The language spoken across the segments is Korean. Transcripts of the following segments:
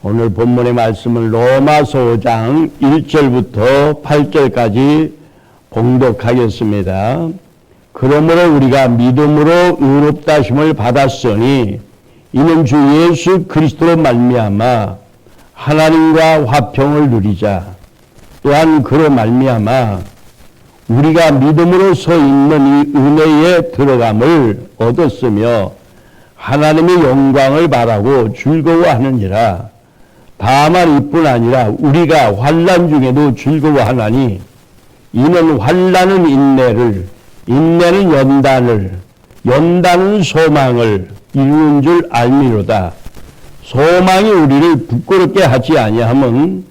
오늘 본문의 말씀은 로마서 5장 1절부터 8절까지 봉독하겠습니다. 그러므로 우리가 믿음으로 의롭다 하심을 받았으니 이는 주 예수 그리스도로 말미암아 하나님과 화평을 누리자. 또한 그로 말미암아 우리가 믿음으로서 있는 이 은혜에 들어감을 얻었으며 하나님의 영광을 바라고 즐거워하느니라. 다만 이뿐 아니라 우리가 환난 중에도 즐거워하나니 이는 환난은 인내를, 인내는 연단을, 연단은 소망을 이루는 줄 알미로다. 소망이 우리를 부끄럽게 하지 아니함은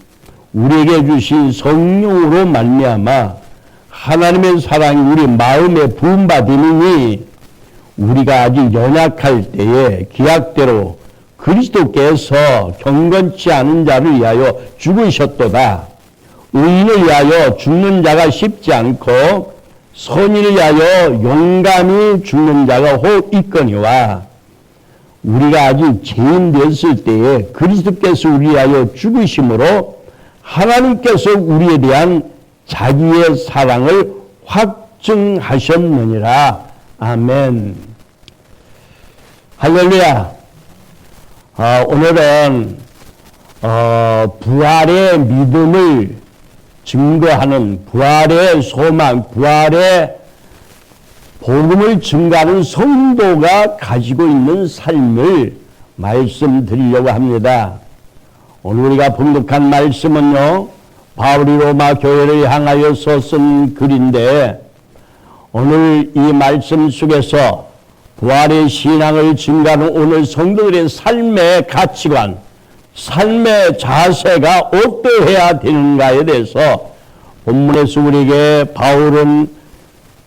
우리에게 주신 성령으로 말미암아 하나님의 사랑이 우리 마음에 부음받으니 우리가 아직 연약할 때에 기약대로 그리스도께서 경건치 않은 자를 위하여 죽으셨도다. 의인을 위하여 죽는 자가 쉽지 않고 선인을 위하여 용감히 죽는 자가 혹 있거니와 우리가 아직 죄인 됐을 때에 그리스도께서 우리 위하여 죽으심으로 하나님께서 우리에 대한 자기의 사랑을 확증하셨느니라. 아멘. 할렐루야. 오늘은 부활의 믿음을 증거하는, 부활의 소망, 부활의 복음을 증거하는 성도가 가지고 있는 삶을 말씀드리려고 합니다. 오늘 우리가 봉독한 말씀은요, 바울이 로마 교회를 향하여서 쓴 글인데, 오늘 이 말씀 속에서 부활의 신앙을 증거하는 오늘 성도들의 삶의 가치관, 삶의 자세가 어떠해야 되는가에 대해서 본문에서 우리에게 바울은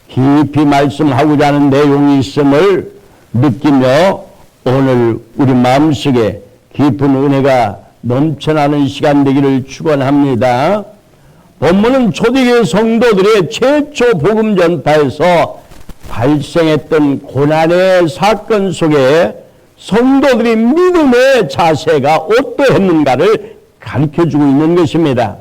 깊이 말씀하고자 하는 내용이 있음을 느끼며 오늘 우리 마음속에 깊은 은혜가 넘쳐나는 시간 되기를 축원합니다. 본문은 초대교회 성도들의 최초 복음 전파에서 발생했던 고난의 사건 속에 성도들의 믿음의 자세가 어떠했는가를 가르쳐주고 있는 것입니다.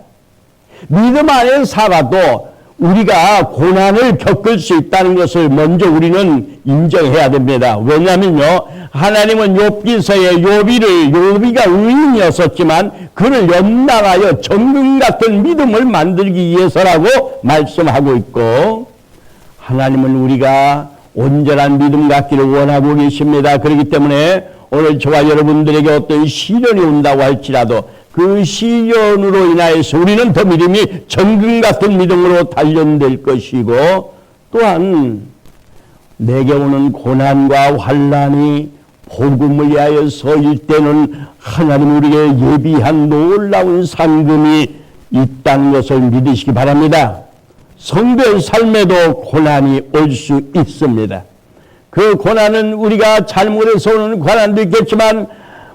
믿음 안에 살아도 우리가 고난을 겪을 수 있다는 것을 먼저 우리는 인정해야 됩니다. 왜냐하면요, 하나님은 욥기서에 욥이가 의인이었었지만 그를 연단하여 정금 같은 믿음을 만들기 위해서라고 말씀하고 있고, 하나님은 우리가 온전한 믿음 갖기를 원하고 계십니다. 그렇기 때문에 오늘 저와 여러분들에게 어떤 시련이 온다고 할지라도 그 시련으로 인하여서 우리는 더 믿음이 정금 같은 믿음으로 단련될 것이고, 또한 내게 오는 고난과 환난이 복음을 위하여서일 때는 하나님 우리에게 예비한 놀라운 상금이 있다는 것을 믿으시기 바랍니다. 성도의 삶에도 고난이 올 수 있습니다. 그 고난은 우리가 잘못해서 오는 고난도 있겠지만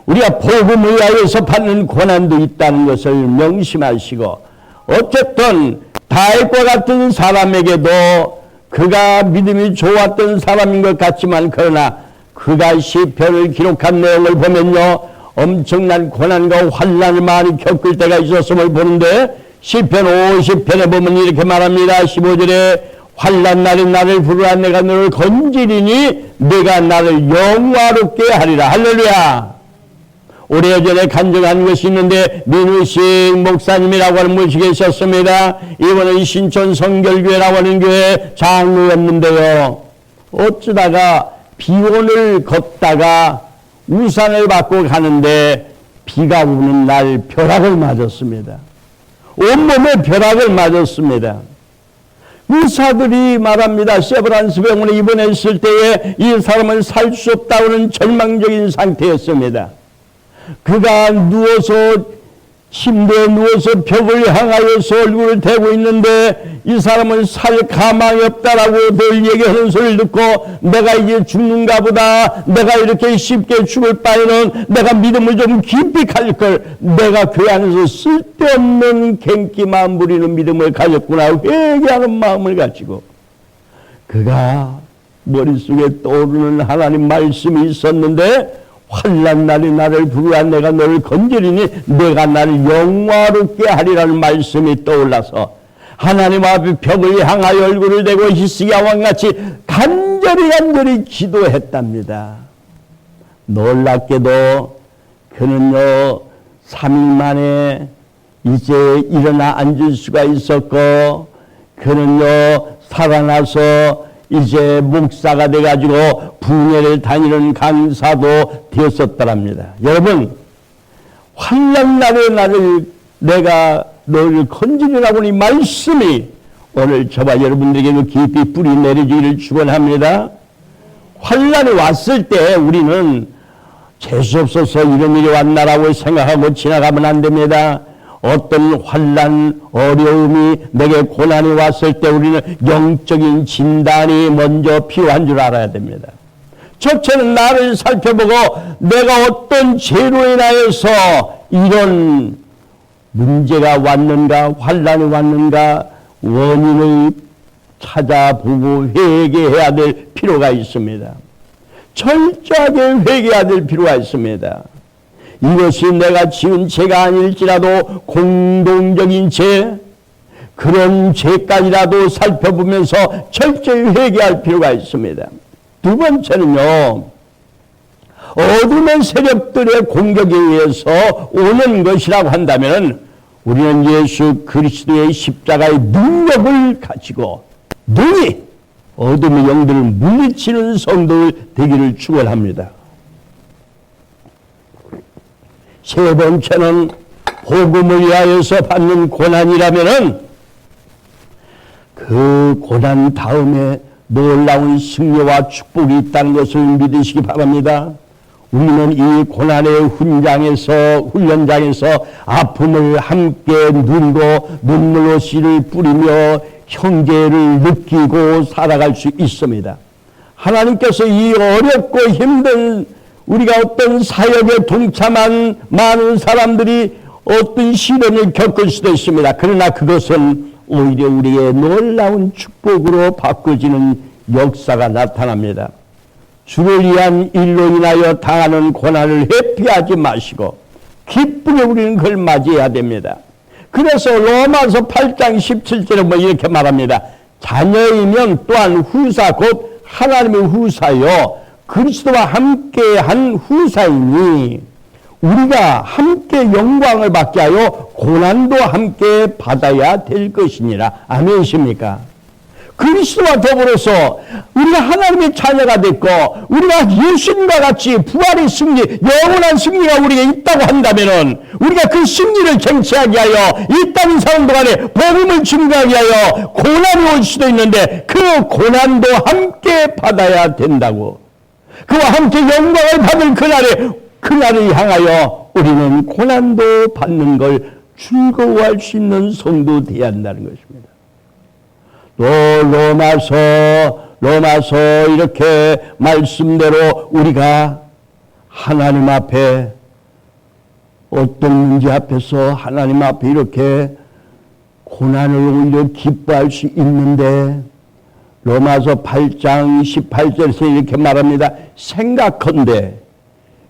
우리가 복음을 위하여서 받는 고난도 있다는 것을 명심하시고, 어쨌든 다윗과 같은 사람에게도 그가 믿음이 좋았던 사람인 것 같지만, 그러나 그가 시편을 기록한 내용을 보면요, 엄청난 고난과 환난을 많이 겪을 때가 있었음을 보는데, 시편 50편에 보면 이렇게 말합니다. 15절에 환난 날에 나를 부르라. 내가 너를 건지리니 내가 나를 영화롭게 하리라. 할렐루야. 오래전에 간증한 것이 있는데, 민우식 목사님이라고 하는 분이 계셨습니다. 이번에 신촌 성결교회라고 하는 교회 장로였는데요, 어쩌다가 비온을 걷다가 우산을 받고 가는데 비가 오는 날 벼락을 맞았습니다. 온몸에 벼락을 맞았습니다. 의사들이 말합니다. 세브란스 병원에 입원했을 때에 이 사람은 살 수 없다고는 절망적인 상태였습니다. 그가 누워서 침대에 누워서 벽을 향하여서 얼굴을 대고 있는데 이 사람은 살 가망이 없다라고 늘 얘기하는 소리를 듣고, 내가 이제 죽는가 보다, 내가 이렇게 쉽게 죽을 바에는 내가 믿음을 좀 깊이 가질 걸, 내가 교회 안에서 쓸데없는 갱기만 부리는 믿음을 가졌구나, 회개하는 마음을 가지고 그가 머릿속에 떠오르는 하나님 말씀이 있었는데, 환난 날에 나를 부르라 내가 너를 건지리니 내가 나를 영화롭게 하리라는 말씀이 떠올라서 하나님 앞에 벽을 향하여 얼굴을 대고 히스기야 왕같이 간절히 기도했답니다. 놀랍게도 그는요 3일 만에 이제 일어나 앉을 수가 있었고 그는요 살아나서 이제 목사가 돼가지고 분야를 다니는 강사도 되었었더랍니다. 여러분 환난 날에 내가 너를 건지리라고 이 말씀이 오늘 저와 여러분들에게도 깊이 뿌리 내리기를 축원합니다. 환난이 왔을 때 우리는 재수없어서 이런 일이 왔나라고 생각하고 지나가면 안 됩니다. 어떤 환난, 어려움이 내게 고난이 왔을 때 우리는 영적인 진단이 먼저 필요한 줄 알아야 됩니다. 첫째는 나를 살펴보고 내가 어떤 죄로 인하여서 이런 문제가 왔는가, 환난이 왔는가 원인을 찾아보고 회개해야 될 필요가 있습니다. 철저하게 회개해야 될 필요가 있습니다. 이것이 내가 지은 죄가 아닐지라도 공동적인 죄, 그런 죄까지라도 살펴보면서 철저히 회개할 필요가 있습니다. 두 번째는요, 어둠의 세력들의 공격에 의해서 오는 것이라고 한다면 우리는 예수 그리스도의 십자가의 능력을 가지고 능히 어둠의 영들을 물리치는 성도들 되기를 축원합니다. 세 번째는 복음을 위하여서 받는 고난이라면은 그 고난 다음에 놀라운 승리와 축복이 있다는 것을 믿으시기 바랍니다. 우리는 이 고난의 훈련장에서 아픔을 함께 누리고 눈물로 씨를 뿌리며 형제를 느끼고 살아갈 수 있습니다. 하나님께서 이 어렵고 힘든 우리가 어떤 사역에 동참한 많은 사람들이 어떤 시련을 겪을 수도 있습니다. 그러나 그것은 오히려 우리의 놀라운 축복으로 바꿔지는 역사가 나타납니다. 주를 위한 일로 인하여 당하는 고난을 회피하지 마시고 기쁘게 우리는 그걸 맞이해야 됩니다. 그래서 로마서 8장 17절에 뭐 이렇게 말합니다. 자녀이면 또한 후사 곧 하나님의 후사요 그리스도와 함께한 후사이니 우리가 함께 영광을 받게 하여 고난도 함께 받아야 될 것이니라. 아멘이십니까? 그리스도와 더불어서 우리가 하나님의 자녀가 됐고 우리가 예수님과 같이 부활의 승리, 영원한 승리가 우리에게 있다고 한다면 우리가 그 승리를 쟁취하게 하여 이 땅 사람들 간에 복음을 증거하게 하여 고난이 올 수도 있는데 그 고난도 함께 받아야 된다고. 그와 함께 영광을 받을 그날을 향하여 우리는 고난도 받는 걸 즐거워할 수 있는 성도 되어야 한다는 것입니다. 또 로마서 이렇게 말씀대로 우리가 하나님 앞에 어떤 문제 앞에서 하나님 앞에 이렇게 고난을 오히려 기뻐할 수 있는데 로마서 8장 18절에서 이렇게 말합니다. 생각컨대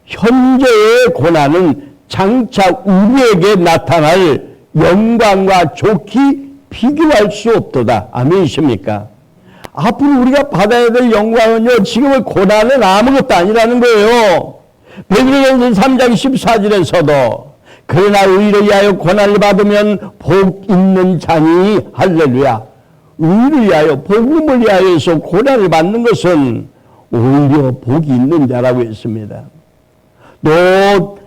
현재의 고난은 장차 우리에게 나타날 영광과 좋기 비교할 수 없도다. 아멘이십니까? 앞으로 우리가 받아야 될 영광은요, 지금의 고난은 아무것도 아니라는 거예요. 베드로전서 3장 14절에서도 그러나 의를 위하여 고난을 받으면 복 있는 자니 할렐루야. 의를 위하여 복음을 위하여서 고난을 받는 것은 오히려 복이 있는 자라고 했습니다. 또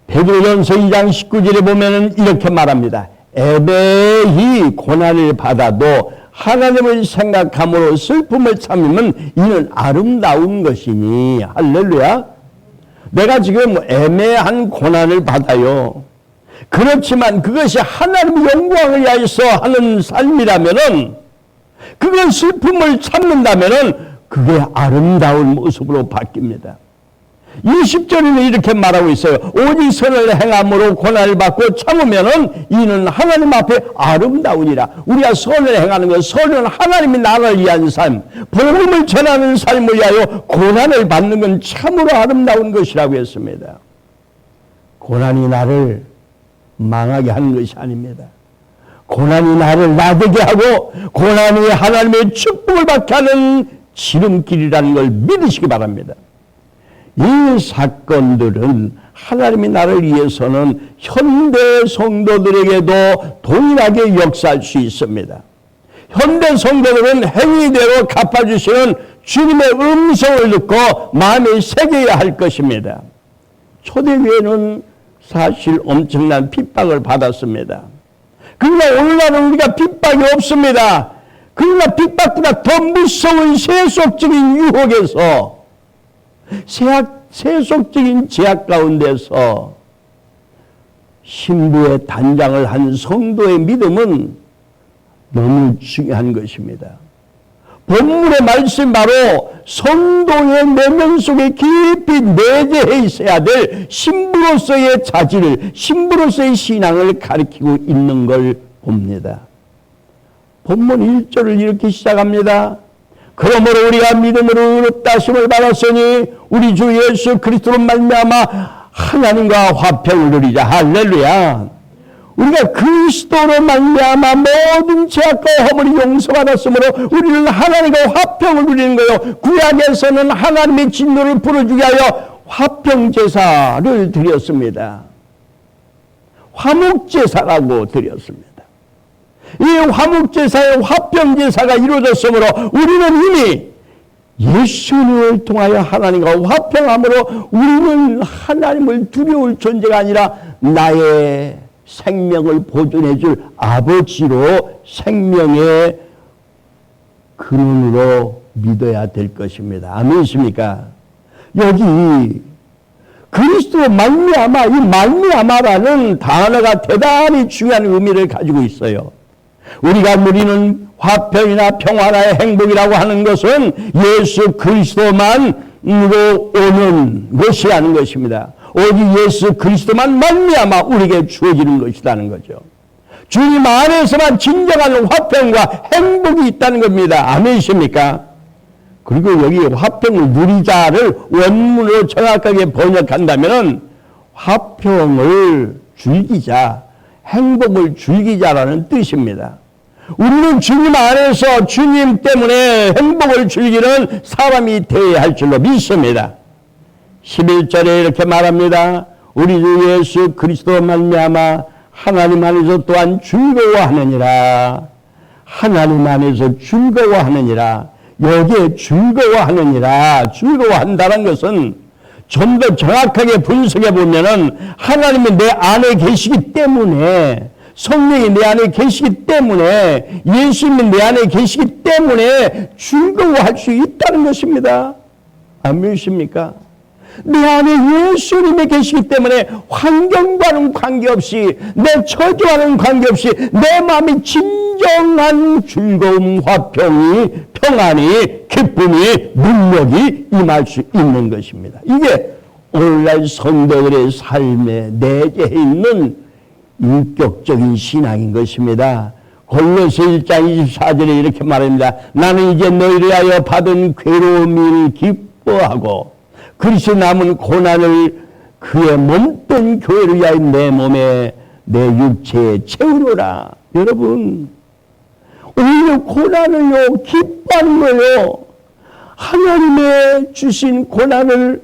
베드로전서 2장 19절에 보면은 이렇게 말합니다. 애매히 고난을 받아도 하나님을 생각함으로 슬픔을 참으면 이는 아름다운 것이니 할렐루야. 내가 지금 애매한 고난을 받아요. 그렇지만 그것이 하나님의 영광을 위하여서 하는 삶이라면은 그걸 슬픔을 참는다면은 그게 아름다운 모습으로 바뀝니다. 20절에는 이렇게 말하고 있어요. 오직 선을 행함으로 고난을 받고 참으면은 이는 하나님 앞에 아름다우니라. 우리가 선을 행하는 것, 선은 하나님이 나를 위한 삶, 복음을 전하는 삶을 위하여 고난을 받는 건 참으로 아름다운 것이라고 했습니다. 고난이 나를 망하게 하는 것이 아닙니다. 고난이 나를 나대게 하고 고난이 하나님의 축복을 받게 하는 지름길이라는 걸 믿으시기 바랍니다. 이 사건들은 하나님이 나를 위해서는 현대 성도들에게도 동일하게 역사할 수 있습니다. 현대 성도들은 행위대로 갚아주시는 주님의 음성을 듣고 마음에 새겨야 할 것입니다. 초대교회는 사실 엄청난 핍박을 받았습니다. 그러나 오늘날은 우리가 핍박이 없습니다. 그러나 핍박보다 더 무서운 세속적인 유혹에서 세속적인 제약 가운데서 신부의 단장을 한 성도의 믿음은 너무 중요한 것입니다. 본문의 말씀 바로 성도의 내면 속에 깊이 내재해 있어야 될 신부로서의 자질을, 신부로서의 신앙을 가리키고 있는 걸 봅니다. 본문 1절을 이렇게 시작합니다. 그러므로 우리가 믿음으로 의롭다심을 받았으니 우리 주 예수 그리스도로 말미암아 하나님과 화평을 누리자. 할렐루야. 우리가 그리스도로 말미암아 모든 죄악과 허물이 용서받았으므로 우리는 하나님과 화평을 누리는 거요. 구약에서는 하나님의 진노를 풀어주게 하여 화평제사를 드렸습니다. 화목제사라고 드렸습니다. 이 화목제사의 화평제사가 이루어졌으므로 우리는 이미 예수님을 통하여 하나님과 화평함으로 우리는 하나님을 두려울 존재가 아니라 나의 생명을 보존해 줄 아버지로 생명의 근원으로 믿어야 될 것입니다. 아멘이십니까? 여기 그리스도 말미암아, 이 말미암아라는 단어가 대단히 중요한 의미를 가지고 있어요. 우리가 누리는 화평이나 평화나 행복이라고 하는 것은 예수 그리스도만으로 오는 것이라는 것입니다. 오직 예수 그리스도만 말미암아 우리에게 주어지는 것이라는 거죠. 주님 안에서만 진정한 화평과 행복이 있다는 겁니다. 아멘이십니까? 그리고 여기 화평을 누리자를 원문으로 정확하게 번역한다면 화평을 즐기자, 행복을 즐기자라는 뜻입니다. 우리는 주님 안에서 주님 때문에 행복을 즐기는 사람이 되어야 할 줄로 믿습니다. 11절에 이렇게 말합니다. 우리 주 예수 그리스도 말미암아 하나님 안에서 또한 즐거워하느니라. 하나님 안에서 즐거워하느니라. 여기에 즐거워하느니라. 즐거워한다는 것은 좀 더 정확하게 분석해 보면은 하나님이 내 안에 계시기 때문에, 성령이 내 안에 계시기 때문에, 예수님이 내 안에 계시기 때문에 즐거워할 수 있다는 것입니다. 안 믿으십니까? 내 안에 예수님이 계시기 때문에 환경과는 관계없이, 내 처지와는 관계없이 내 마음이 진정한 즐거움, 화평이, 평안이, 기쁨이, 능력이 임할 수 있는 것입니다. 이게 오늘날 성도들의 삶에 내재해 있는 인격적인 신앙인 것입니다. 골로새 1장 24절에 이렇게 말합니다. 나는 이제 너희를 위하여 받은 괴로움을 기뻐하고 그리스도 남은 고난을 그의 몸된 교회를 위하여 내 몸에 내 육체에 채우노라. 여러분, 오히려 고난을요 기뻐하는 거예요. 하나님의 주신 고난을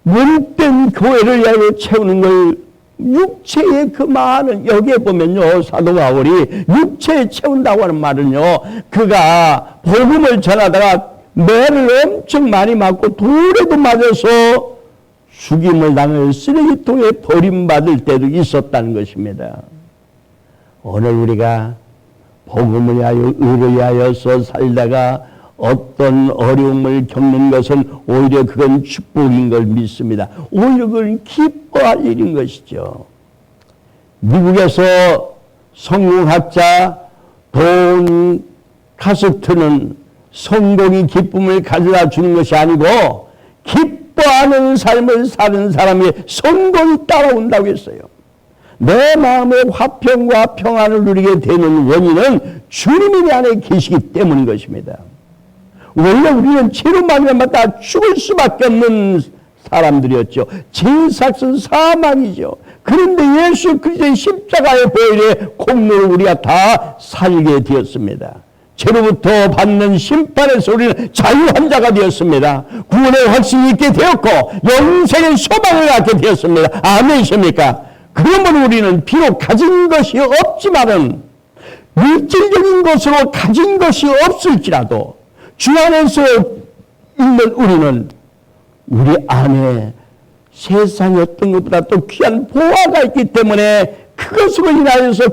몸된 교회를 위하여 채우는 걸, 육체의 그 많은, 여기에 보면요 사도 바울이 육체에 채운다고 하는 말은요, 그가 복음을 전하다가 매를 엄청 많이 맞고 돌에도 맞아서 죽임을 당해 쓰레기통에 버림받을 때도 있었다는 것입니다. 오늘 우리가 복음을 위하여 의를 위하여서 살다가 어떤 어려움을 겪는 것은 오히려 그건 축복인 걸 믿습니다. 오히려 그건 기뻐할 일인 것이죠. 미국에서 성공학자 돈 카스트는 성공이 기쁨을 가져다 주는 것이 아니고 기뻐하는 삶을 사는 사람이 성공이 따라온다고 했어요. 내 마음의 화평과 평안을 누리게 되는 원인은 주님이 내 안에 계시기 때문인 것입니다. 원래 우리는 죄로 말미암아 죽을 수밖에 없는 사람들이었죠. 죄삭은 사망이죠. 그런데 예수 그리스도의 십자가의 보혈의 공로를 우리가 다 살게 되었습니다. 죄로부터 받는 심판에서 우리는 자유한 자가 되었습니다. 구원의 확신이 있게 되었고 영생의 소망을 갖게 되었습니다. 아멘이십니까? 그러므로 우리는 비록 가진 것이 없지만은 물질적인 것으로 가진 것이 없을지라도 주 안에서 있는 우리는 우리 안에 세상의 어떤 것보다 또 귀한 보화가 있기 때문에 그것으로 인하여서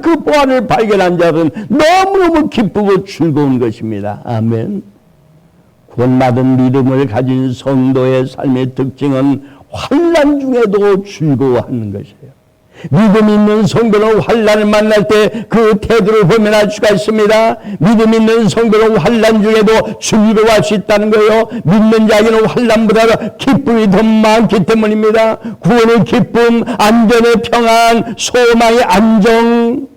그 보화를 발견한 자는 너무너무 기쁘고 즐거운 것입니다. 아멘. 구원받은 믿음을 가진 성도의 삶의 특징은 환난 중에도 즐거워하는 것이에요. 믿음 있는 성도는 환난을 만날 때 그 태도를 보면 알 수가 있습니다. 믿음 있는 성도는 환난 중에도 즐거워할 수 있다는 거예요. 믿는 자에게는 환난보다 기쁨이 더 많기 때문입니다. 구원의 기쁨, 안전의 평안, 소망의 안정,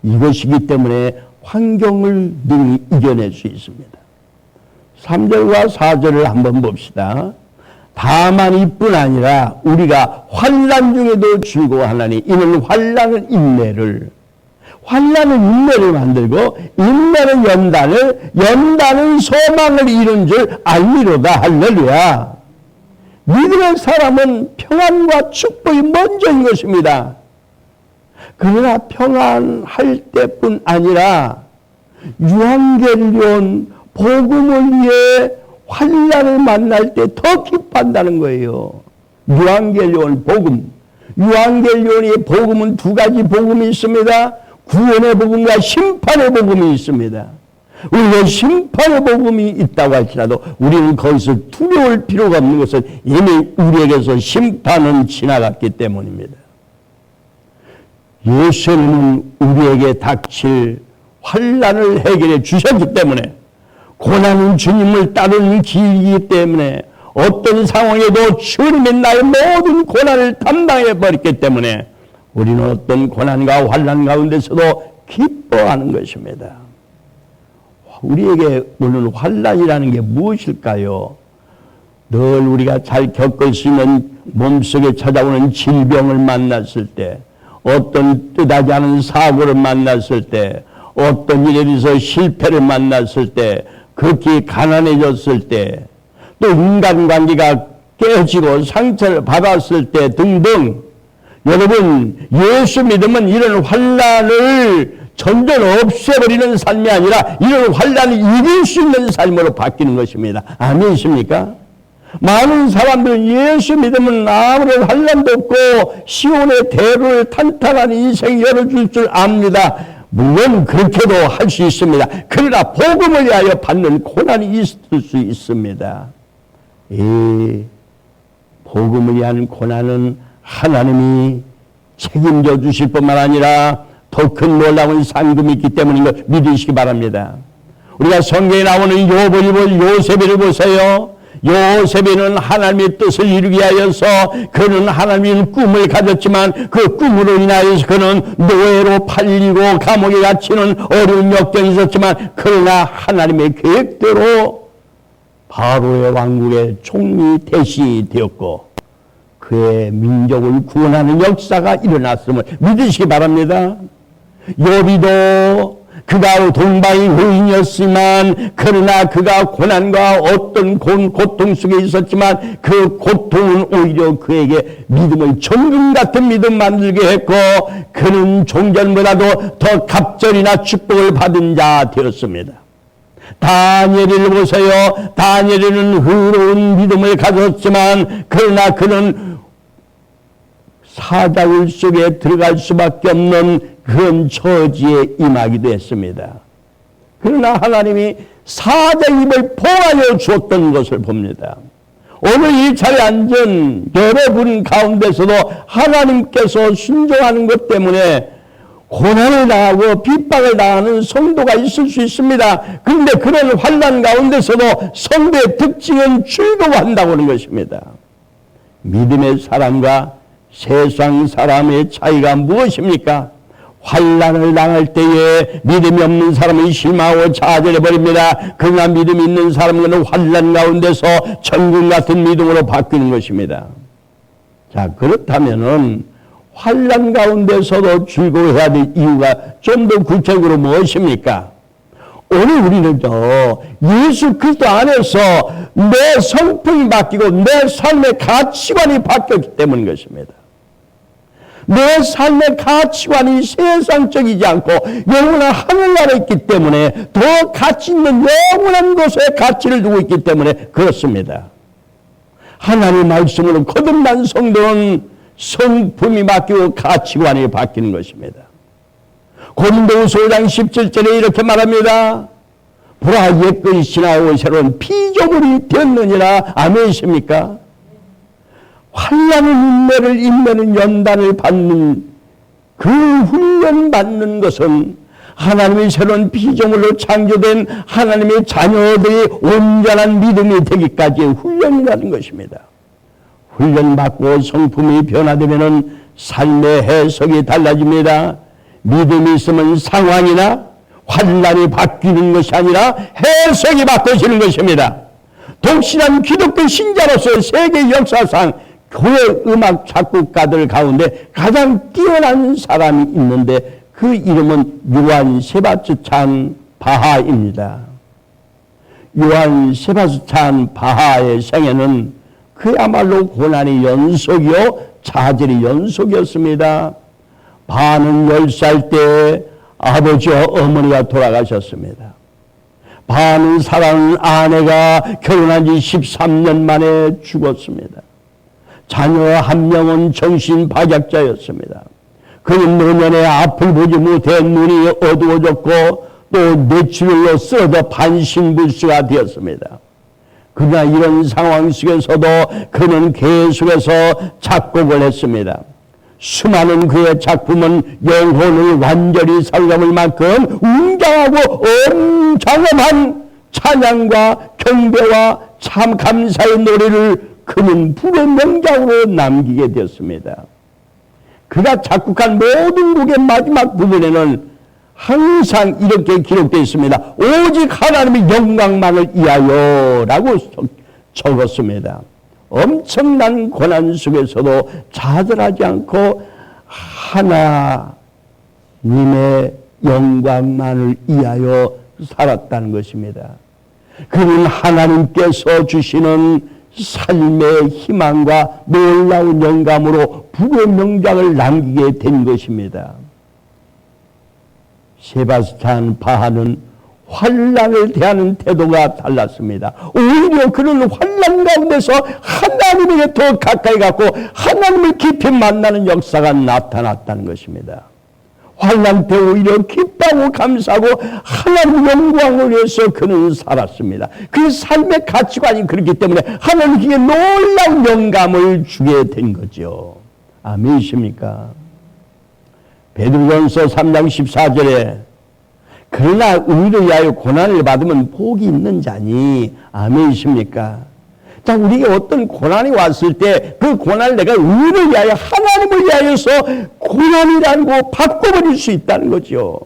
이것이기 때문에 환경을 능히 이겨낼 수 있습니다. 3절과 4절을 한번 봅시다. 다만 이뿐 아니라 우리가 환난 중에도 즐거워하나니 이는 환난은 인내를 만들고 인내는 연단은 소망을 이룬 줄 알미로다. 할렐루야. 믿음의 사람은 평안과 축복이 먼저인 것입니다. 그러나 평안할 때뿐 아니라 유한겔리온 복음을 위해 환난을 만날 때 더 기뻐한다는 거예요. 유한겔리온 복음. 유한겔리온의 복음은 두 가지 복음이 있습니다. 구원의 복음과 심판의 복음이 있습니다. 우리가 심판의 복음이 있다고 할지라도 우리는 거기서 두려울 필요가 없는 것은 이미 우리에게서 심판은 지나갔기 때문입니다. 예수님은 우리에게 닥칠 환난을 해결해 주셨기 때문에 고난은 주님을 따르는 길이기 때문에 어떤 상황에도 주님이 나의 모든 고난을 담당해 버렸기 때문에 우리는 어떤 고난과 환난 가운데서도 기뻐하는 것입니다. 우리에게 오는 환난이라는 게 무엇일까요? 늘 우리가 잘 겪을 수 있는 몸속에 찾아오는 질병을 만났을 때, 어떤 뜻하지 않은 사고를 만났을 때, 어떤 일에 대해서 실패를 만났을 때, 극히 가난해졌을 때, 또 인간관계가 깨지고 상처를 받았을 때 등등, 여러분, 예수 믿으면 이런 환난을 전전 없애버리는 삶이 아니라 이런 환난을 이길 수 있는 삶으로 바뀌는 것입니다. 아멘이십니까? 많은 사람들은 예수 믿으면 아무런 환난도 없고 시온의 대로를 탄탄한 인생 열어줄 줄 압니다. 물론 그렇게도 할 수 있습니다. 그러나 복음을 위하여 받는 고난이 있을 수 있습니다. 이 복음을 위한 고난은 하나님이 책임져 주실 뿐만 아니라 더 큰 놀라운 상금이 있기 때문인 걸 믿으시기 바랍니다. 우리가 성경에 나오는 요셉을 보세요. 요셉이는 하나님의 뜻을 이루기 위하여서 그는 하나님의 꿈을 가졌지만 그 꿈으로 인하여서 그는 노예로 팔리고 감옥에 갇히는 어려운 역경이 있었지만 그러나 하나님의 계획대로 바로의 왕국의 총리 대신이 되었고 그의 민족을 구원하는 역사가 일어났음을 믿으시기 바랍니다. 욥이도 그가 동방의 의인이었지만 그러나 그가 고난과 어떤 고통 속에 있었지만 그 고통은 오히려 그에게 믿음의 정금 같은 믿음 만들게 했고 그는 종전보다도 더 갑절이나 축복을 받은 자 되었습니다. 다니엘을 보세요. 다니엘은 의로운 믿음을 가졌지만 그러나 그는 사자굴 속에 들어갈 수밖에 없는 그런 처지에 임하기도 했습니다. 그러나 하나님이 사자 입을 보호하여 주었던 것을 봅니다. 오늘 이 자리에 앉은 여러분 가운데서도 하나님께서 순종하는 것 때문에 고난을 당하고 핍박을 당하는 성도가 있을 수 있습니다. 그런데 그런 환난 가운데서도 성도의 특징은 즐거워한다고 하는 것입니다. 믿음의 사람과 세상 사람의 차이가 무엇입니까? 환난을 당할 때에 믿음이 없는 사람은 실망하고 좌절해버립니다. 그러나 믿음이 있는 사람은 환난 가운데서 천국 같은 믿음으로 바뀌는 것입니다. 자, 그렇다면은 환난 가운데서도 즐거워해야 될 이유가 좀 더 구체적으로 무엇입니까? 오늘 우리는 예수 그리스도 안에서 내 성품이 바뀌고 내 삶의 가치관이 바뀌었기 때문인 것입니다. 내 삶의 가치관이 세상적이지 않고 영원한 하늘나라에 있기 때문에 더 가치 있는 영원한 곳에 가치를 두고 있기 때문에 그렇습니다. 하나님의 말씀으로 거듭난 성도는 성품이 바뀌고 가치관이 바뀌는 것입니다. 고린도후서 5장 17절에 이렇게 말합니다. 보라, 옛것이 지나고 새로운 피조물이 되었느니라. 아멘이십니까? 환난의 인내는 연단을 받는 그 훈련 받는 것은 하나님의 새로운 피조물로 창조된 하나님의 자녀들이 온전한 믿음이 되기까지의 훈련이라는 것입니다. 훈련받고 성품이 변화되면 삶의 해석이 달라집니다. 믿음이 있으면 상황이나 환난이 바뀌는 것이 아니라 해석이 바꿔지는 것입니다. 독실한 기독교 신자로서 세계 역사상 교회 음악 작곡가들 가운데 가장 뛰어난 사람이 있는데 그 이름은 요한 세바스찬 바하입니다. 요한 세바스찬 바하의 생애는 그야말로 고난의 연속이요 좌절의 연속이었습니다. 바하는 10살 때 아버지와 어머니가 돌아가셨습니다. 바하는 사랑하는 아내가 결혼한 지 13년 만에 죽었습니다. 자녀 한 명은 정신박약자였습니다. 그는 노년에 앞을 보지 못해 눈이 어두워졌고 또 뇌출혈로 쓰러져 반신불수가 되었습니다. 그러나 이런 상황 속에서도 그는 계속해서 작곡을 했습니다. 수많은 그의 작품은 영혼을 완전히 살려볼 만큼 웅장하고 엄청난 찬양과 경배와 참 감사의 노래를 그는 불의 명작으로 남기게 되었습니다. 그가 작곡한 모든 곡의 마지막 부분에는 항상 이렇게 기록되어 있습니다. 오직 하나님의 영광만을 위하여라고 적었습니다. 엄청난 고난 속에서도 좌절하지 않고 하나님의 영광만을 위하여 살았다는 것입니다. 그는 하나님께서 주시는 삶의 희망과 놀라운 영감으로 불의 명작을 남기게 된 것입니다. 세바스찬 바하는 환난을 대하는 태도가 달랐습니다. 오히려 그는 환난 가운데서 하나님에게 더 가까이 갔고 하나님을 깊이 만나는 역사가 나타났다는 것입니다. 환난 때 오히려 기뻐하고 감사하고 하나님 영광을 위해서 그는 살았습니다. 그 삶의 가치관이 그렇기 때문에 하나님께 놀라운 영감을 주게 된 거죠. 아멘이십니까? 베드로전서 3장 14절에 그러나 의를 위하여 고난을 받으면 복이 있는 자니. 아멘이십니까? 자, 우리에게 어떤 고난이 왔을 때 그 고난을 내가 의를 위하여 하나님을 위하여서 고난이라는 거 바꿔버릴 수 있다는 거죠.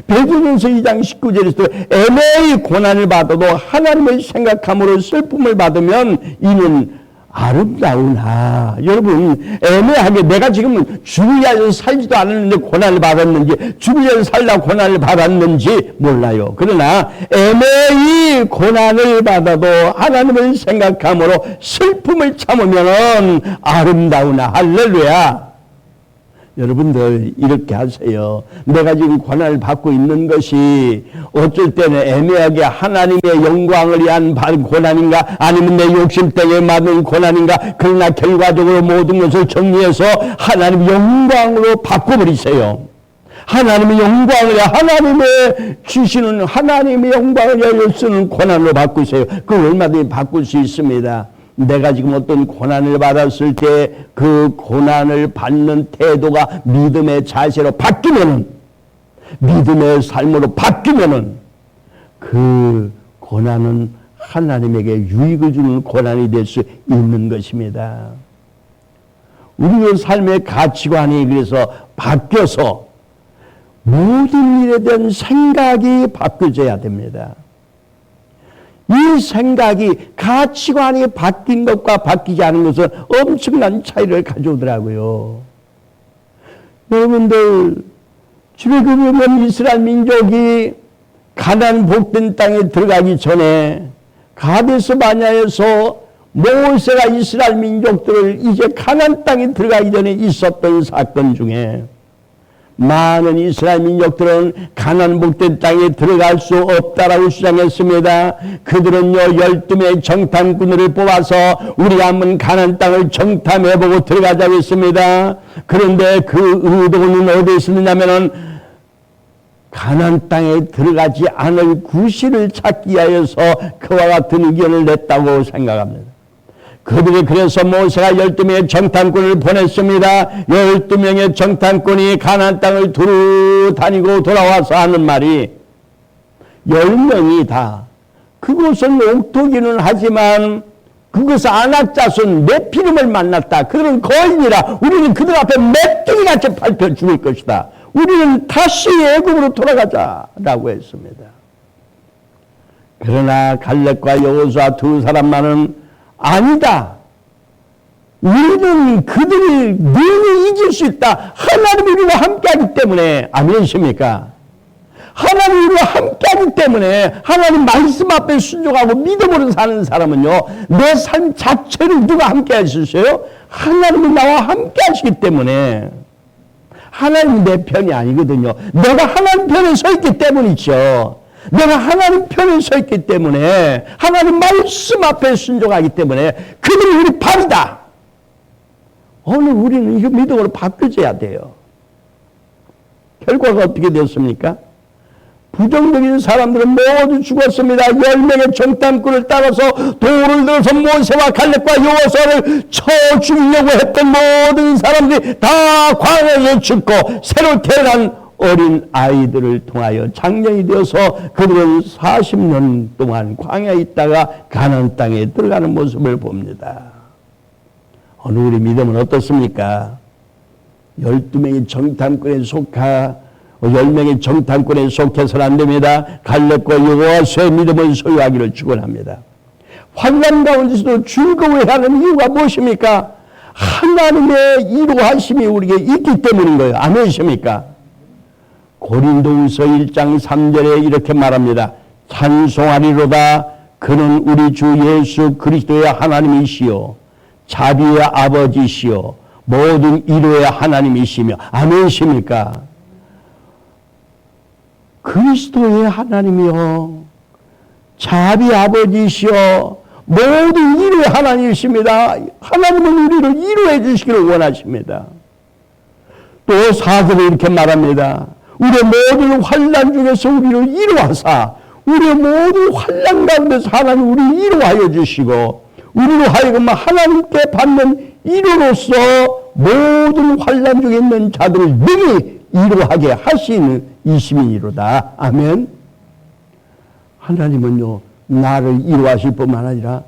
베드로전서 2장 19절에서 애매히 고난을 받아도 하나님을 생각함으로 슬픔을 받으면 이는 아름다우나. 여러분, 애매하게 내가 지금 주를 위하여 살지도 않았는데 고난을 받았는지, 주를 위하여 살다 고난을 받았는지 몰라요. 그러나 애매히 고난을 받아도 하나님을 생각함으로 슬픔을 참으면 아름다우나. 할렐루야. 여러분들 이렇게 하세요. 내가 지금 고난을 받고 있는 것이 어쩔 때는 애매하게 하나님의 영광을 위한 고난인가 아니면 내 욕심 때문에 받는 고난인가. 그러나 결과적으로 모든 것을 정리해서 하나님의 영광으로 바꿔버리세요. 하나님의 영광을 위해 하나님의 주시는 하나님의 영광을 위하여 쓰는 고난으로 바꾸세요. 그걸 얼마든지 바꿀 수 있습니다. 내가 지금 어떤 고난을 받았을 때 그 고난을 받는 태도가 믿음의 자세로 바뀌면은, 믿음의 삶으로 바뀌면은 그 고난은 하나님에게 유익을 주는 고난이 될 수 있는 것입니다. 우리의 삶의 가치관이 그래서 바뀌어서 모든 일에 대한 생각이 바뀌어져야 됩니다. 이 생각이, 가치관이 바뀐 것과 바뀌지 않은 것은 엄청난 차이를 가져오더라고요. 여러분들, 출애굽은 이스라엘 민족이 가나안 복된 땅에 들어가기 전에 가데스 바냐에서 모세가 이스라엘 민족들을 이제 가나안 땅에 들어가기 전에 있었던 사건 중에, 많은 이스라엘 민족들은 가나안 복된 땅에 들어갈 수 없다라고 주장했습니다. 그들은요 12명의 정탐꾼을 뽑아서 우리가 한번 가나안 땅을 정탐해보고 들어가자고 했습니다. 그런데 그 의도는 어디에 있었느냐면은 가나안 땅에 들어가지 않을 구실을 찾기 위하여서 그와 같은 의견을 냈다고 생각합니다. 그들이 그래서 모세가 12명의 정탐꾼을 보냈습니다. 12명의 정탐꾼이 가나안 땅을 두루 다니고 돌아와서 하는 말이, 10명이 다 그곳은 옥토기는 하지만 그것은 아낙자손 네피림을 만났다. 그들은 거인이라 우리는 그들 앞에 메뚜기같이 밟혀 죽을 것이다. 우리는 다시 애굽으로 돌아가자라고 했습니다. 그러나 갈렙과 여호수아 두 사람만은 아니다. 우리는 그들을 능히 이길 수 있다. 하나님이 우리와 함께하기 때문에. 아멘이십니까? 하나님이 우리와 함께하기 때문에, 하나님 말씀 앞에 순종하고 믿음으로 사는 사람은요, 내 삶 자체를 누가 함께 하셨어요? 하나님이 나와 함께 하시기 때문에. 하나님이 내 편이 아니거든요. 내가 하나님 편에 서 있기 때문이죠. 내가 하나님 편에 서 있기 때문에, 하나님 말씀 앞에 순종하기 때문에 그들이 우리 팔이다. 오늘 우리는 이거 믿음으로 바뀌어져야 돼요. 결과가 어떻게 되었습니까? 부정적인 사람들은 모두 죽었습니다. 10명의 정탐꾼을 따라서 돌을 들어서 모세와 갈렙과 여호수아를 쳐 죽이려고 했던 모든 사람들이 다 광야에 죽고, 새로 태어난 어린 아이들을 통하여 장년이 되어서 그들은 40년 동안 광야에 있다가 가나안 땅에 들어가는 모습을 봅니다. 오늘 우리 믿음은 어떻습니까? 12명의 정탐꾼에 10명의 정탐꾼에 속해서는 안 됩니다. 갈렙과 여호수아의 믿음을 소유하기를 축원합니다. 환난 가운데서도 즐거워해야 하는 이유가 무엇입니까? 하나님의 이루하심이 우리에게 있기 때문인 거예요. 아멘이십니까? 고린도후서 1장 3절에 이렇게 말합니다. 찬송하리로다. 그는 우리 주 예수 그리스도의 하나님이시요 자비의 아버지시요 모든 이로의 하나님이시며. 아멘이십니까? 그리스도의 하나님이요 자비 아버지시요 모든 이로의 하나님이십니다. 하나님은 우리를 이로해 주시기를 원하십니다. 또 4절에 이렇게 말합니다. 우리의 모든 환난 중에서 우리를 이로하사, 우리의 모든 환난 가운데서 하나님 우리를 이로하여 주시고, 우리로 하여금 하나님께 받는 이로로서 모든 환난 중에 있는 자들을 능히 이로하게 하시는 이심이로다. 아멘. 하나님은요 나를 이로하실 뿐만 아니라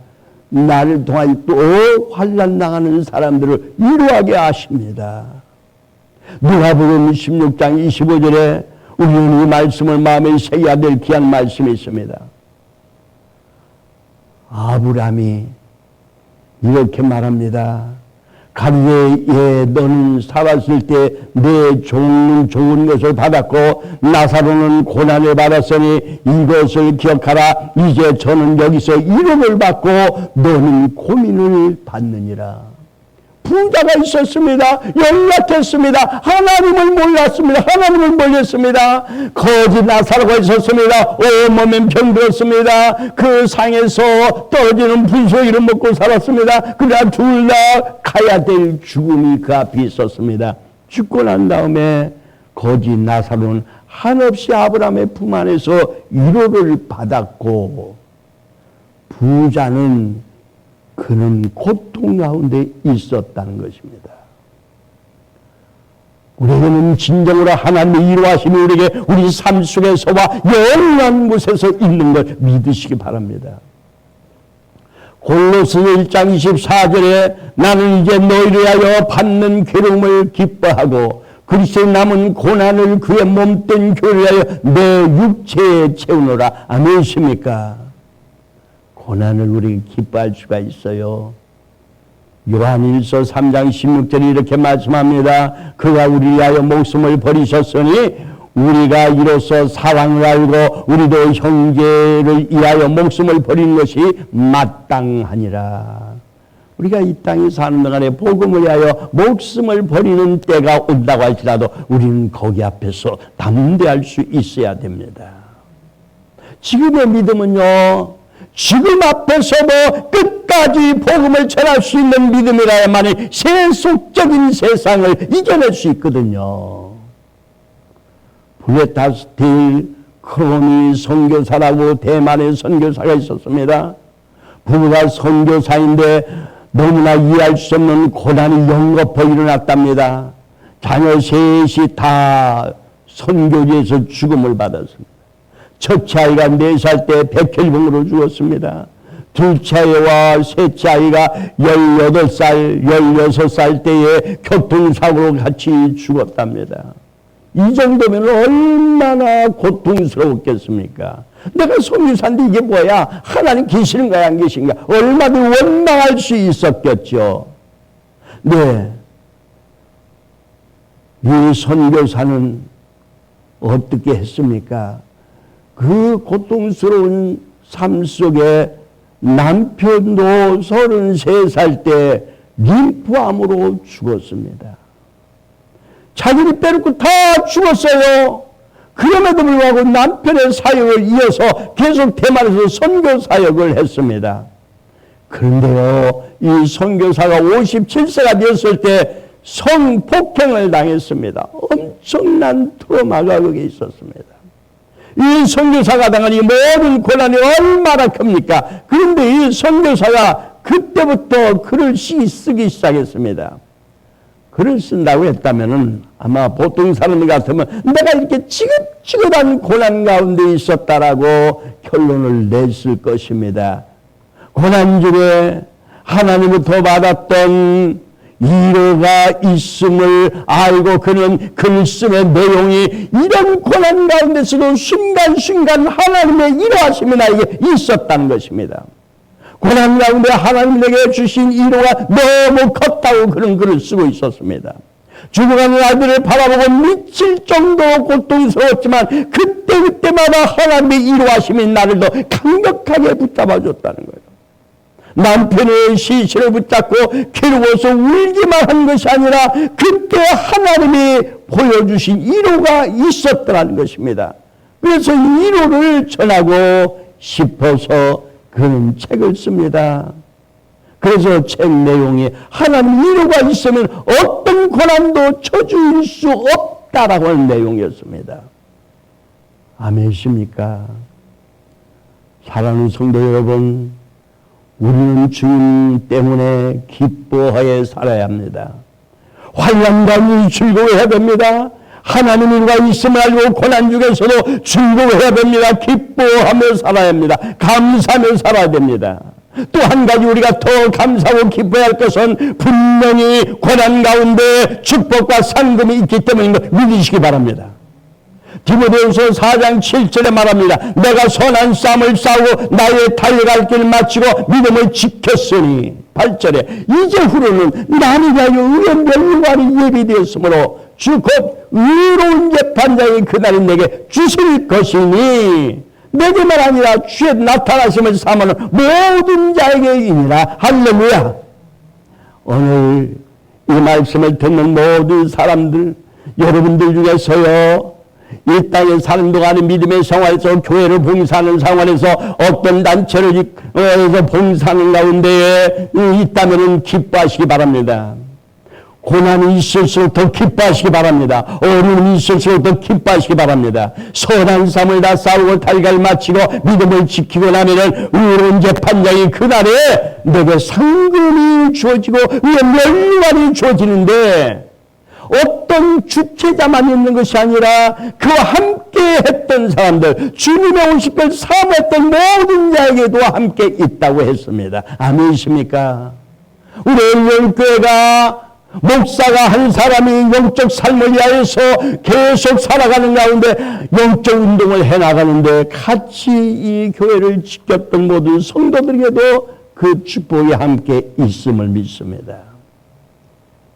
나를 통하여 또 환난 당하는 사람들을 이로하게 하십니다. 누가복음 16장 25절에 우리는 이 말씀을 마음에 새겨야 될 귀한 말씀이 있습니다. 아브라함이 이렇게 말합니다. 가르레에 너는 살았을 때 내 종은 좋은 것을 받았고 나사로는 고난을 받았으니 이것을 기억하라. 이제 저는 여기서 이름을 받고 너는 고민을 받느니라. 부자가 있었습니다. 연락했습니다. 하나님을 몰랐습니다. 하나님을 몰랐습니다. 거짓 나사로가 있었습니다. 온몸에 병들었습니다. 그 상에서 떨어지는 분소기를 먹고 살았습니다. 그러나 둘 다 가야 될 죽음이 그 앞에 있었습니다. 죽고 난 다음에 거짓 나사로는 한없이 아브라함의 품 안에서 위로를 받았고, 부자는 그는 고통 가운데 있었다는 것입니다. 우리에게는 진정으로 하나님의 이루하심이 우리에게 우리 삶 속에서와 영원한 곳에서 있는 걸 믿으시기 바랍니다. 골로새 1장 24절에 나는 이제 너희를 위하여 받는 괴로움을 기뻐하고 그리스도의 남은 고난을 그의 몸된 교회를 위하여 내 육체에 채우노라. 아멘이십니까? 고난을 우리 기뻐할 수가 있어요. 요한일서 3장 16절이 이렇게 말씀합니다. 그가 우리 위하여 목숨을 버리셨으니 우리가 이로써 사랑을 알고 우리도 형제를 위하여 목숨을 버리는 것이 마땅하니라. 우리가 이 땅에 사는 동안에 복음을 위하여 목숨을 버리는 때가 온다고 할지라도 우리는 거기 앞에서 담대할 수 있어야 됩니다. 지금의 믿음은요, 지금 앞에서도 끝까지 복음을 전할 수 있는 믿음이라야만이 세속적인 세상을 이겨낼 수 있거든요. 블레타 스틸 크로니 선교사라고 대만의 선교사가 있었습니다. 부부가 선교사인데 너무나 이해할 수 없는 고난이 연거푸 일어났답니다. 자녀 셋이 다 선교지에서 죽음을 받았습니다. 첫째 아이가 4살 때 백혈병으로 죽었습니다. 둘째 아이와 셋째 아이가 18살, 16살 때에 교통사고로 같이 죽었답니다. 이 정도면 얼마나 고통스러웠겠습니까? 내가 선교사인데 이게 뭐야? 하나님 계시는 거야, 안 계신가? 얼마나 원망할 수 있었겠죠. 네. 이 선교사는 어떻게 했습니까? 그 고통스러운 삶 속에 남편도 33살 때 림프암으로 죽었습니다. 자기를 빼놓고 다 죽었어요. 그럼에도 불구하고 남편의 사역을 이어서 계속 대만에서 선교 사역을 했습니다. 그런데요, 이 선교사가 57세가 되었을 때 성폭행을 당했습니다. 엄청난 트라우마가 거기에 있었습니다. 이 선교사가 당한 이 모든 고난이 얼마나 큽니까? 그런데 이 선교사가 그때부터 글을 쓰기 시작했습니다. 글을 쓴다고 했다면은 아마 보통 사람 같으면 내가 이렇게 지긋지긋한 고난 가운데 있었다라고 결론을 냈을 것입니다. 고난 중에 하나님부터 받았던 위로가 있음을 알고 그는 글 쓴의 내용이 이런 고난 가운데서도 순간순간 하나님의 위로하심이 나에게 있었다는 것입니다. 고난 가운데 하나님 내게 주신 위로가 너무 컸다고 그런 글을 쓰고 있었습니다. 죽어가는 아들을 바라보고 미칠 정도로 고통스러웠지만 그때마다 하나님의 위로하심이 나를 더 강력하게 붙잡아줬다는 거예요. 남편의 시신을 붙잡고 괴로워서 울기만 한 것이 아니라 그때 하나님이 보여주신 위로가 있었더라는 것입니다. 그래서 이 위로를 전하고 싶어서 그는 책을 씁니다. 그래서 책 내용이 하나님 위로가 있으면 어떤 고난도 저주일 수 없다라고 하는 내용이었습니다. 아멘이십니까? 사랑하는 성도 여러분, 우리는 주님 때문에 기뻐하여 살아야 합니다. 환난과 즐거워해야 됩니다. 하나님 일과 있음을 알고 고난 중에서도 즐거워해야 됩니다. 기뻐하며 살아야 합니다. 감사하며 살아야 됩니다. 또 한 가지 우리가 더 감사하고 기뻐해야 할 것은 분명히 고난 가운데 축복과 상금이 있기 때문인 걸 믿으시기 바랍니다. 디모데후서 4장 7절에 말합니다. 내가 선한 싸움을 싸우고 나의 달려갈 길을 마치고 믿음을 지켰으니 8절에 이제후로는 나를 위하여 의의 멸류관이 예비되었으므로 주 곧 의로운 재판장이 그날은 내게 주실 것이니 내게만 아니라 주의 나타나심을 사모하는 모든 자에게이니라. 할렐루야. 오늘 이 말씀을 듣는 모든 사람들, 여러분들 중에서요, 이 땅에 사는 동안에 믿음의 생활에서 교회를 봉사하는 상황에서 어떤 단체를 봉사하는 가운데에 있다면 기뻐하시기 바랍니다. 고난이 있을수록 더 기뻐하시기 바랍니다. 어려움이 있을수록 더 기뻐하시기 바랍니다. 선한 삶을 다 싸우고 달걀 마치고 믿음을 지키고 나면은 의로운 재판장이 그날에 내게 상금이 주어지고 위에 멸류관이 주어지는데, 어떤 주체자만 있는 것이 아니라 그와 함께 했던 사람들, 주님의 오십을 사모했던 모든 자에게도 함께 있다고 했습니다. 아멘이십니까? 우리 엘리온교회가 목사가 한 사람이 영적 삶을 위하여서 계속 살아가는 가운데 영적 운동을 해나가는데 같이 이 교회를 지켰던 모든 성도들에게도 그 축복이 함께 있음을 믿습니다.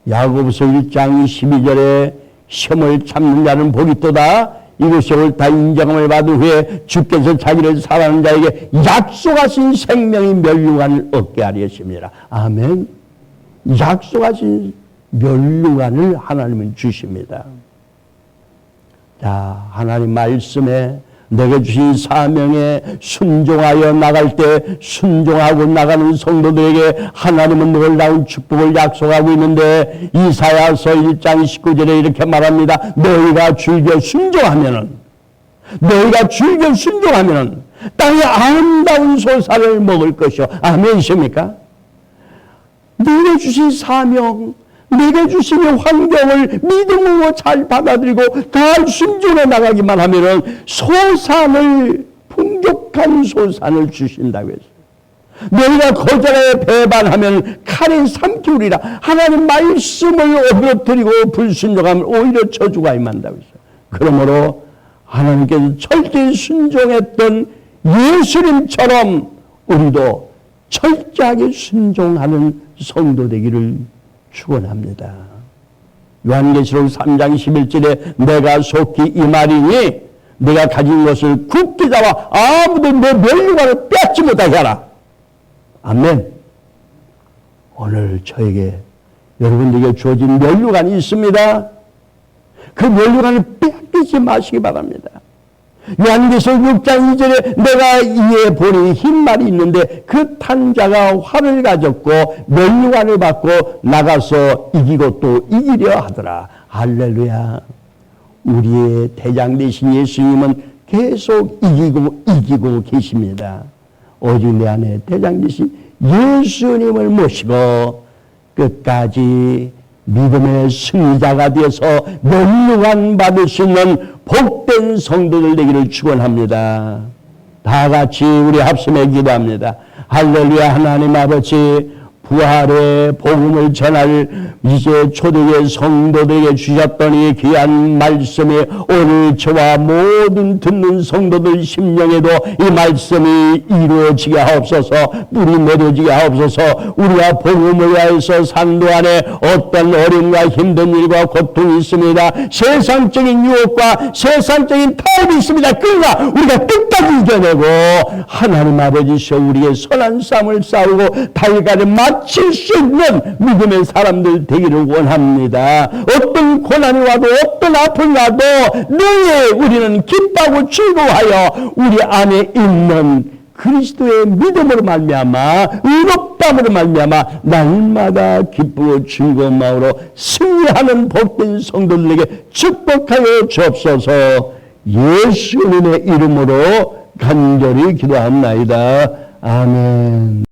야고보서 1장 12절에 시험을 참는 자는 복이 있도다. 이것이 옳다 인정함을 받은 후에 주께서 자기를 사랑하는 자에게 약속하신 생명의 멸류관을 얻게 하려 하십니다. 아멘. 약속하신 멸류관을 하나님은 주십니다. 자, 하나님 말씀에 내게 주신 사명에 순종하여 나갈 때 순종하고 나가는 성도들에게 하나님은 놀라운 축복을 약속하고 있는데, 이사야서 1장 19절에 이렇게 말합니다. 너희가 즐겨 순종하면은 땅에 아름다운 소사를 먹을 것이요. 아멘이십니까? 내게 주신 사명, 내게 주신 환경을 믿음으로 잘 받아들이고 잘 순종해 나가기만 하면은 소산을, 풍족한 소산을 주신다고 했어요. 너희가 거절하여 배반하면 칼에 삼키우리라. 하나님 말씀을 어그러뜨리고 불순종하면 오히려 저주가 임한다고 했어요. 그러므로 하나님께서 철저히 순종했던 예수님처럼 우리도 철저하게 순종하는 성도 되기를 축원합니다. 요한계시록 3장 11절에 내가 속히 이 말이니 내가 가진 것을 굳게 잡아 아무도 내 멸류관을 빼앗지 못하게 하라. 아멘. 오늘 저에게, 여러분들에게 주어진 멸류관이 있습니다. 그 멸류관을 빼앗기지 마시기 바랍니다. 요한계시록 6장 2절에 내가 이에 보니 흰 말이 있는데 그 탄 자가 활을 가졌고 멸류관을 받고 나가서 이기고 또 이기려 하더라. 할렐루야. 우리의 대장 되신 예수님은 계속 이기고 계십니다. 오직 내 안에 대장 되신 예수님을 모시고 끝까지 믿음의 승자가 되어서 멸류관 받을 수 있는 복된 성도들 되기를 축원합니다. 다 같이 우리 합심해 기도합니다. 할렐루야. 하나님 아버지, 부활의 복음을 전할 이제 초대교회 성도들에게 주셨던 이 귀한 말씀이 오늘 저와 모든 듣는 성도들 심령에도 이 말씀이 이루어지게 하옵소서, 뿌리 내려지게 하옵소서. 우리가 복음을 위하여서 산도 안에 어떤 어려움과 힘든 일과 고통이 있습니다. 세상적인 유혹과 세상적인 타협이 있습니다. 그러나 우리가 끝까지 이겨내고 하나님 아버지시여 우리의 선한 싸움을 싸우고 달걀을 마칠 수 있는 믿음의 사람들 되기를 원합니다. 어떤 고난이 와도 어떤 아픔이 와도 늘 우리는 기뻐하고 즐거워하여 우리 안에 있는 그리스도의 믿음으로 말미암아 의롭다함으로 말미암아 날마다 기쁘고 즐거운 마음으로 승리하는 복된 성도들에게 축복하여 주옵소서. 예수님의 이름으로 간절히 기도합나이다. 아멘.